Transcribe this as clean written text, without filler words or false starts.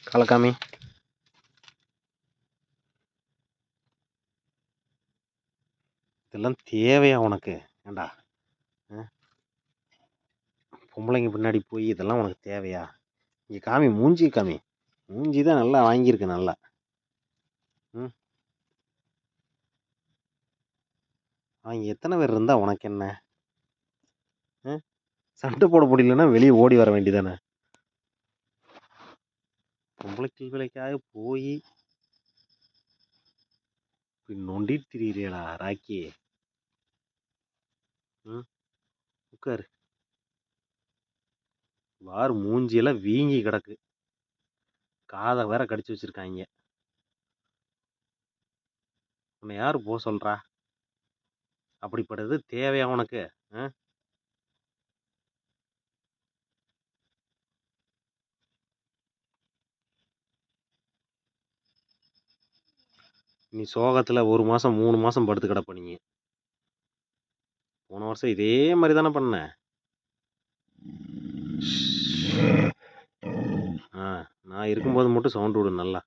கலக்காமி இதெல்லாம் தேவையா உனக்கு? ஏண்டா பொம்பளைங்க பின்னாடி போய் இதெல்லாம் உனக்கு தேவையா? இங்கே காமி, மூஞ்சி காமி. மூஞ்சி தான் நல்லா வாங்கியிருக்கு நல்லா. ம் அவங்க எத்தனை பேர் இருந்தா உனக்கு என்ன? சண்டை போட முடியலன்னா வெளியே ஓடி வர வேண்டியதானே? பொம்பளைக்கு விலைக்காக போய் நொண்டிட்டு திரியிறியடா ராக்கி. உட்காரு. வார் மூஞ்சியெல்லாம் வீங்கி கிடக்கு. காதை வேற கடிச்சு வச்சிருக்காங்க. உன்னை யாரு போக சொல்றா? அப்படிப்பட்டது தேவையா உனக்கு? நீ சோகத்தில் 1 மாதம் 3 மாதம் படுத்து கிடப்ப. நீ போன வருஷம் இதே மாதிரி தானே பண்ண. நான் இருக்கும்போது மட்டும் சவுண்ட் விடு நல்லா.